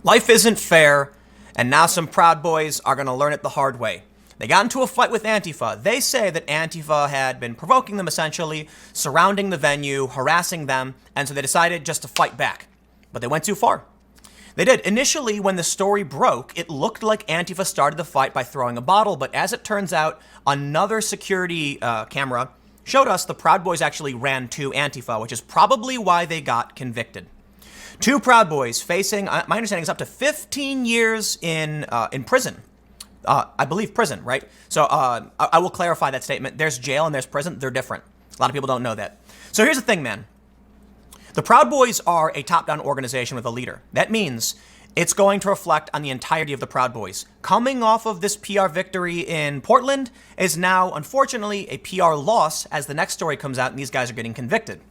Life isn't fair, and now some Proud Boys are going to learn it the hard way. They got into a fight with Antifa. They say that Antifa had been provoking them, essentially, surrounding the venue, harassing them, and so they decided just to fight back. But they went too far. They did. Initially, when the story broke, it looked like Antifa started the fight by throwing a bottle, but as it turns out, another security camera showed us the Proud Boys actually ran to Antifa, which is probably why they got convicted. Two Proud Boys facing, my understanding is up to 15 years in prison. I believe prison, right? So I will clarify that statement. There's jail and there's prison. They're different. A lot of people don't know that. So here's the thing, man. The Proud Boys are a top-down organization with a leader. That means it's going to reflect on the entirety of the Proud Boys. Coming off of this PR victory in Portland is now, unfortunately, a PR loss as the next story comes out and these guys are getting convicted.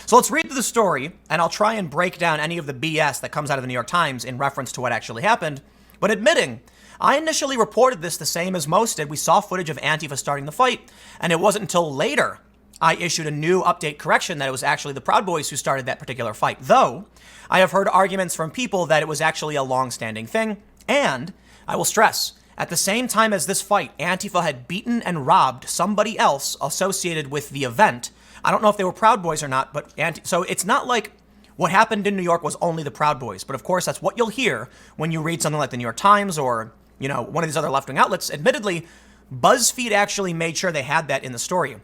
So let's read through the story, and I'll try and break down any of the BS that comes out of the New York Times in reference to what actually happened. But admitting, I initially reported this the same as most did. We saw footage of Antifa starting the fight, and it wasn't until later I issued a new update correction that it was actually the Proud Boys who started that particular fight. Though, I have heard arguments from people that it was actually a long-standing thing, and I will stress, at the same time as this fight, Antifa had beaten and robbed somebody else associated with the event. I don't know if they were Proud Boys or not, but so it's not like what happened in New York was only the Proud Boys. But of course, that's what you'll hear when you read something like the New York Times or, one of these other left-wing outlets. Admittedly, BuzzFeed actually made sure they had that in the story.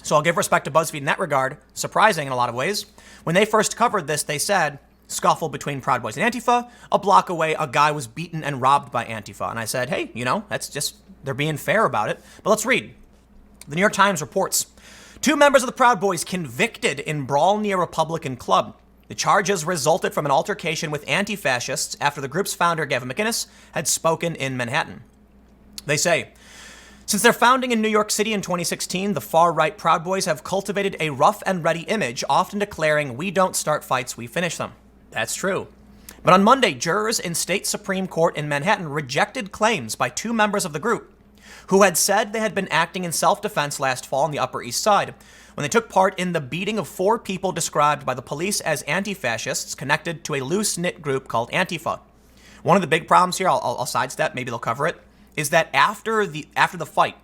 So I'll give respect to BuzzFeed in that regard. Surprising in a lot of ways. When they first covered this, they said, scuffle between Proud Boys and Antifa. A block away, a guy was beaten and robbed by Antifa. And I said, hey, that's just, they're being fair about it. But let's read. The New York Times reports, 2 members of the Proud Boys convicted in brawl near Republican Club. The charges resulted from an altercation with anti-fascists after the group's founder, Gavin McInnes, had spoken in Manhattan. They say, since their founding in New York City in 2016, the far-right Proud Boys have cultivated a rough and ready image, often declaring, we don't start fights, we finish them. That's true. But on Monday, jurors in state Supreme Court in Manhattan rejected claims by 2 members of the group who had said they had been acting in self-defense last fall on the Upper East Side when they took part in the beating of 4 people described by the police as anti-fascists connected to a loose-knit group called Antifa. One of the big problems here, I'll sidestep, maybe they'll cover it, is that after the fight,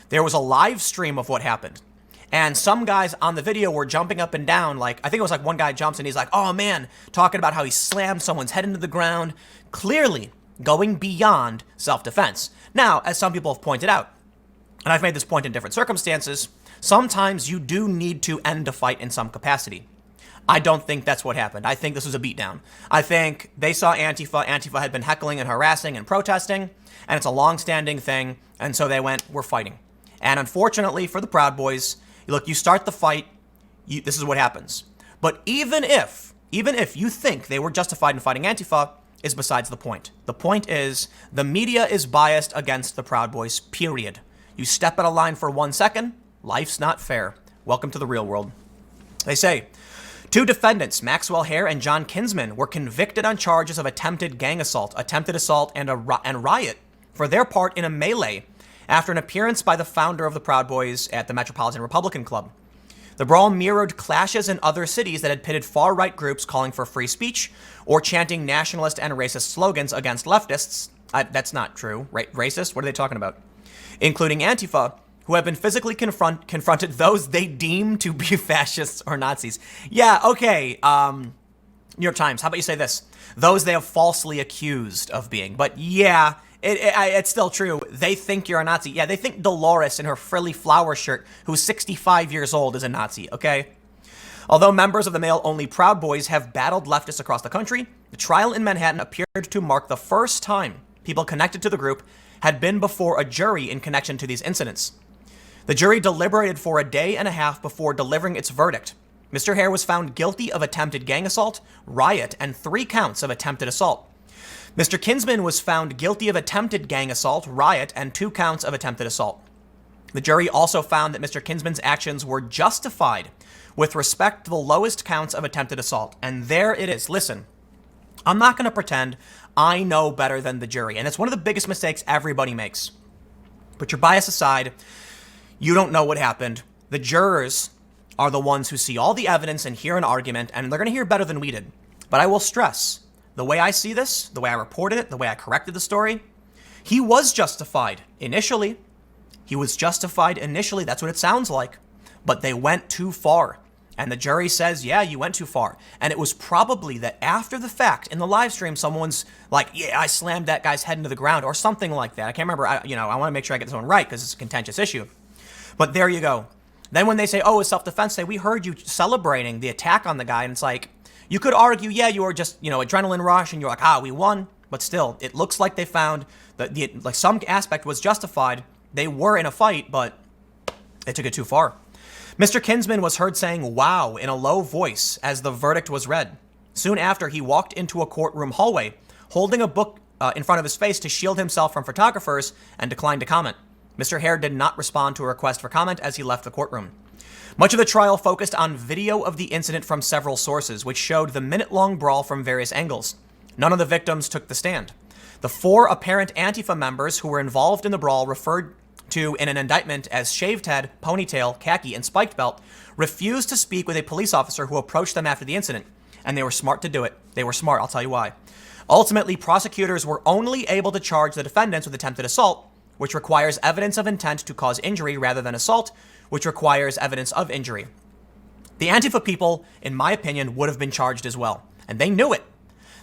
there was a live stream of what happened. And some guys on the video were jumping up and down, I think it was one guy jumps and he's like, oh man, talking about how he slammed someone's head into the ground, clearly going beyond self-defense. Now, as some people have pointed out, and I've made this point in different circumstances, sometimes you do need to end a fight in some capacity. I don't think that's what happened. I think this was a beatdown. I think they saw Antifa. Antifa had been heckling and harassing and protesting, and it's a long-standing thing, and so they went, we're fighting. And unfortunately for the Proud Boys, look, you start the fight, this is what happens. But even if you think they were justified in fighting Antifa, is besides the point. The point is, the media is biased against the Proud Boys, period. You step out of line for 1 second, life's not fair. Welcome to the real world. They say, 2 defendants, Maxwell Hare and John Kinsman, were convicted on charges of attempted gang assault, and riot for their part in a melee after an appearance by the founder of the Proud Boys at the Metropolitan Republican Club. The brawl mirrored clashes in other cities that had pitted far-right groups calling for free speech or chanting nationalist and racist slogans against leftists. That's not true. Racist? What are they talking about? Including Antifa, who have been physically confronted those they deem to be fascists or Nazis. Yeah, okay. New York Times, how about you say this? Those they have falsely accused of being. But yeah, it's still true. They think you're a Nazi. Yeah, they think Dolores in her frilly flower shirt, who's 65 years old, is a Nazi, okay? Although members of the male-only Proud Boys have battled leftists across the country, the trial in Manhattan appeared to mark the first time people connected to the group had been before a jury in connection to these incidents. The jury deliberated for a day and a half before delivering its verdict. Mr. Hare was found guilty of attempted gang assault, riot, and 3 counts of attempted assault. Mr. Kinsman was found guilty of attempted gang assault, riot, and 2 counts of attempted assault. The jury also found that Mr. Kinsman's actions were justified with respect to the lowest counts of attempted assault. And there it is. Listen, I'm not going to pretend I know better than the jury. And it's one of the biggest mistakes everybody makes. Put your bias aside. You don't know what happened. The jurors are the ones who see all the evidence and hear an argument, and they're going to hear better than we did. But I will stress, the way I see this, the way I reported it, the way I corrected the story, he was justified initially. He was justified initially. That's what it sounds like. But they went too far. And the jury says, yeah, you went too far. And it was probably that after the fact in the live stream, someone's like, yeah, I slammed that guy's head into the ground or something like that. I can't remember. I want to make sure I get this one right because it's a contentious issue. But there you go. Then when they say, oh, it's self-defense, say, we heard you celebrating the attack on the guy. And it's like, you could argue, yeah, you were just, adrenaline rush and you're like, we won. But still, it looks like they found that like some aspect was justified. They were in a fight, but they took it too far. Mr. Kinsman was heard saying wow in a low voice as the verdict was read. Soon after, he walked into a courtroom hallway, holding a book in front of his face to shield himself from photographers and declined to comment. Mr. Hare did not respond to a request for comment as he left the courtroom. Much of the trial focused on video of the incident from several sources, which showed the minute-long brawl from various angles. None of the victims took the stand. The 4 apparent Antifa members who were involved in the brawl, referred to in an indictment as shaved head, ponytail, khaki, and spiked belt, refused to speak with a police officer who approached them after the incident. And they were smart to do it. They were smart, I'll tell you why. Ultimately, prosecutors were only able to charge the defendants with attempted assault, which requires evidence of intent to cause injury rather than assault, which requires evidence of injury. The Antifa people, in my opinion, would have been charged as well. And they knew it.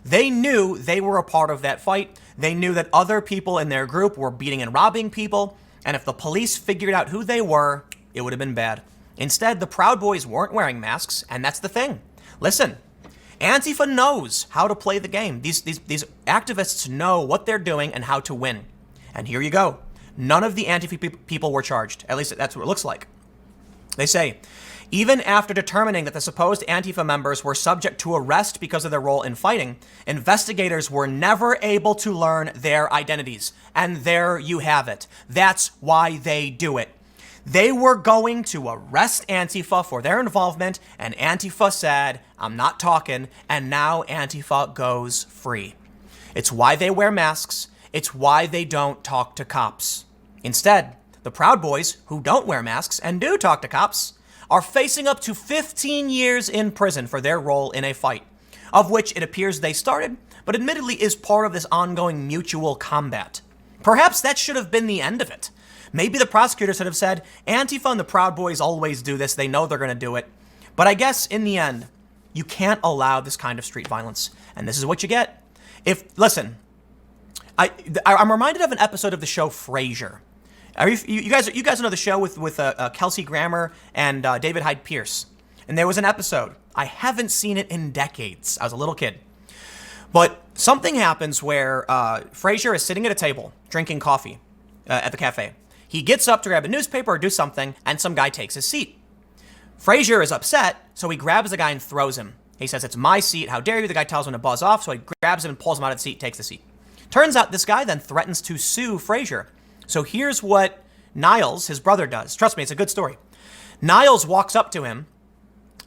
They knew they were a part of that fight. They knew that other people in their group were beating and robbing people. And if the police figured out who they were, it would have been bad. Instead, the Proud Boys weren't wearing masks, and that's the thing. Listen, Antifa knows how to play the game. These activists know what they're doing and how to win. And here you go. None of the Antifa people were charged. At least that's what it looks like. They say, even after determining that the supposed Antifa members were subject to arrest because of their role in fighting, investigators were never able to learn their identities. And there you have it. That's why they do it. They were going to arrest Antifa for their involvement, and Antifa said, I'm not talking, and now Antifa goes free. It's why they wear masks. It's why they don't talk to cops. Instead, the Proud Boys, who don't wear masks and do talk to cops, are facing up to 15 years in prison for their role in a fight, of which it appears they started, but admittedly is part of this ongoing mutual combat. Perhaps that should have been the end of it. Maybe the prosecutors should have said, Antifa and the Proud Boys always do this. They know they're going to do it. But I guess in the end, you can't allow this kind of street violence. And this is what you get. Listen, I'm reminded of an episode of the show Frasier. You guys know the show with Kelsey Grammer and David Hyde Pierce. And there was an episode. I haven't seen it in decades. I was a little kid. But something happens where Frasier is sitting at a table drinking coffee at the cafe. He gets up to grab a newspaper or do something, and some guy takes his seat. Frasier is upset, so he grabs the guy and throws him. He says, it's my seat, how dare you? The guy tells him to buzz off, so he grabs him and pulls him out of the seat, takes the seat. Turns out this guy then threatens to sue Frasier. So here's what Niles, his brother, does. Trust me, it's a good story. Niles walks up to him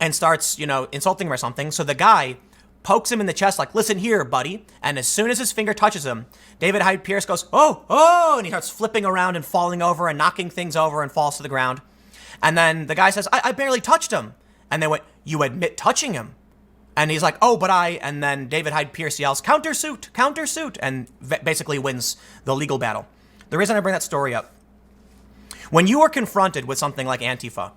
and starts, insulting him or something. So the guy pokes him in the chest like, listen here, buddy. And as soon as his finger touches him, David Hyde Pierce goes, oh, and he starts flipping around and falling over and knocking things over and falls to the ground. And then the guy says, I barely touched him. And they went, you admit touching him? And he's like, and then David Hyde Pierce yells, countersuit, and basically wins the legal battle. The reason I bring that story up, when you are confronted with something like Antifa,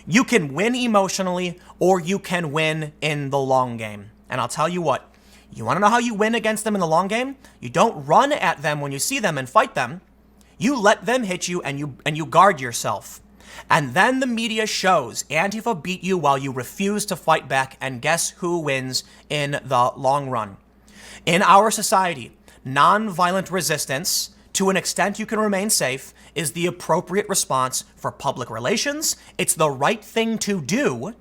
you can win emotionally or you can win in the long game. And I'll tell you what, you want to know how you win against them in the long game? You don't run at them when you see them and fight them. You let them hit you and you guard yourself. And then the media shows Antifa beat you while you refuse to fight back, and guess who wins in the long run? In our society, nonviolent resistance, to an extent you can remain safe, is the appropriate response for public relations. It's the right thing to do.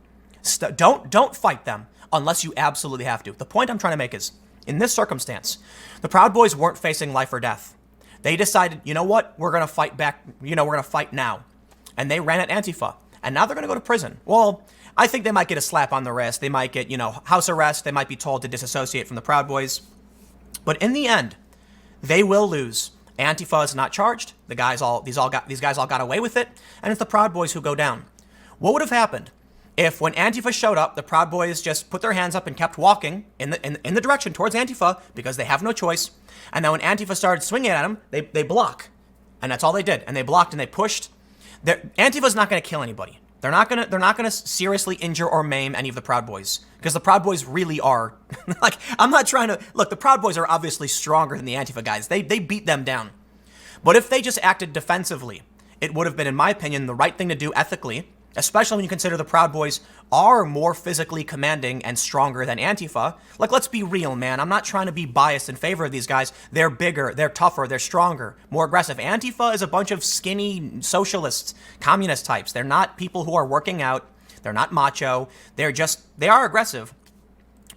Don't fight them unless you absolutely have to. The point I'm trying to make is, in this circumstance, the Proud Boys weren't facing life or death. They decided, you know what? We're going to fight back. We're going to fight now. And they ran at Antifa. And now they're going to go to prison. Well, I think they might get a slap on the wrist. They might get, house arrest. They might be told to disassociate from the Proud Boys. But in the end, they will lose. Antifa is not charged. These guys all got away with it. And it's the Proud Boys who go down. What would have happened If when Antifa showed up, the Proud Boys just put their hands up and kept walking in the direction towards Antifa because they have no choice. And then when Antifa started swinging at them, they block. And that's all they did. And they blocked and they pushed. Antifa's not going to kill anybody. They're not gonna seriously injure or maim any of the Proud Boys, because the Proud Boys really are like, I'm not trying to look. The Proud Boys are obviously stronger than the Antifa guys. They beat them down. But if they just acted defensively, it would have been, in my opinion, the right thing to do ethically, especially when you consider the Proud Boys are more physically commanding and stronger than Antifa. Like, let's be real, man. I'm not trying to be biased in favor of these guys. They're bigger, they're tougher, they're stronger, more aggressive. Antifa is a bunch of skinny socialists, communist types. They're not people who are working out. They're not macho. They are aggressive.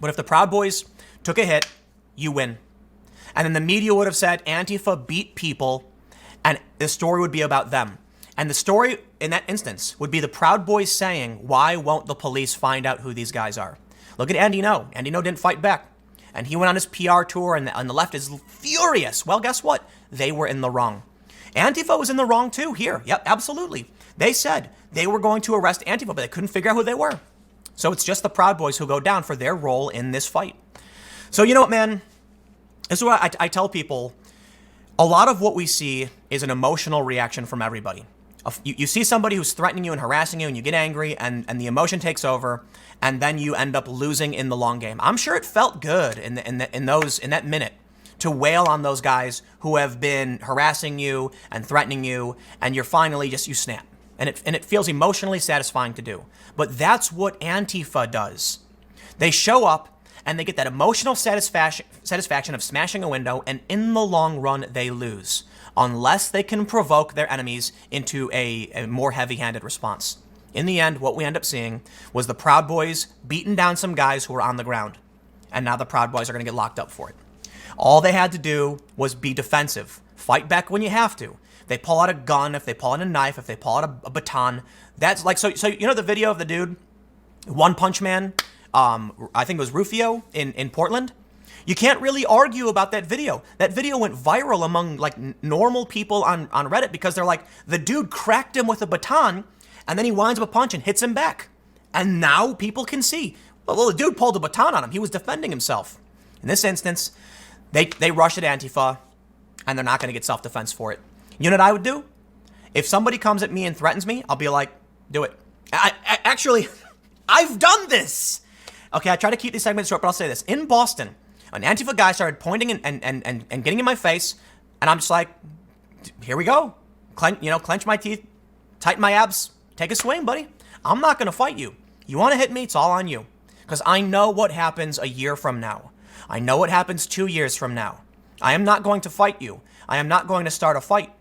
But if the Proud Boys took a hit, you win. And then the media would have said Antifa beat people, and the story would be about them. And the story in that instance would be the Proud Boys saying, why won't the police find out who these guys are? Look at Andy No. Andy No didn't fight back. And he went on his PR tour, and the left is furious. Well, guess what? They were in the wrong. Antifa was in the wrong too here. Yep, absolutely. They said they were going to arrest Antifa, but they couldn't figure out who they were. So it's just the Proud Boys who go down for their role in this fight. So you know what, man? This is what I tell people. A lot of what we see is an emotional reaction from everybody. You see somebody who's threatening you and harassing you, and you get angry, and the emotion takes over, and then you end up losing in the long game. I'm sure it felt good in that minute to wail on those guys who have been harassing you and threatening you, and you're finally you snap, and it feels emotionally satisfying to do. But that's what Antifa does. They show up and they get that emotional satisfaction of smashing a window, and in the long run, they lose, unless they can provoke their enemies into a more heavy-handed response. In the end, what we end up seeing was the Proud Boys beating down some guys who were on the ground, and now the Proud Boys are going to get locked up for it. All they had to do was be defensive. Fight back when you have to. If they pull out a gun, if they pull out a knife, if they pull out a baton, that's like, so you know the video of the dude, One Punch Man, I think it was Rufio in Portland. You can't really argue about that video. That video went viral among like normal people on Reddit because they're like, the dude cracked him with a baton and then he winds up a punch and hits him back. And now people can see, well, the dude pulled a baton on him. He was defending himself. In this instance, they rush at Antifa and they're not going to get self-defense for it. You know what I would do? If somebody comes at me and threatens me, I'll be like, do it. Actually, I've done this. Okay, I try to keep these segments short, but I'll say this. In Boston, an Antifa guy started pointing and getting in my face, and I'm just like, here we go. Clench my teeth, tighten my abs, take a swing, buddy. I'm not going to fight you. You want to hit me, it's all on you. Because I know what happens a year from now. I know what happens 2 years from now. I am not going to fight you. I am not going to start a fight.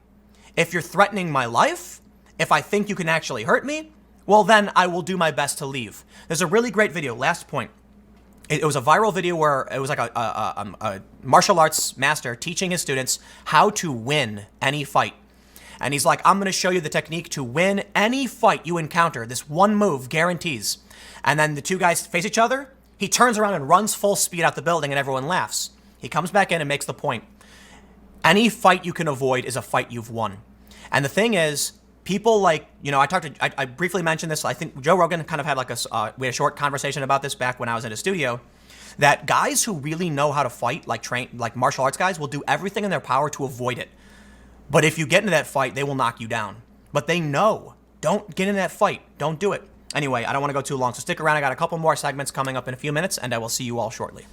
If you're threatening my life, if I think you can actually hurt me, well, then I will do my best to leave. There's a really great video, last point. It was a viral video where it was like a martial arts master teaching his students how to win any fight. And he's like, I'm going to show you the technique to win any fight you encounter. This one move guarantees. And then the two guys face each other. He turns around and runs full speed out the building and everyone laughs. He comes back in and makes the point. Any fight you can avoid is a fight you've won. And the thing is, people like, I briefly mentioned this. I think Joe Rogan kind of had we had a short conversation about this back when I was in a studio, that guys who really know how to fight, like martial arts guys, will do everything in their power to avoid it. But if you get into that fight, they will knock you down. But they know, don't get in that fight. Don't do it. Anyway, I don't want to go too long, so stick around. I got a couple more segments coming up in a few minutes, and I will see you all shortly.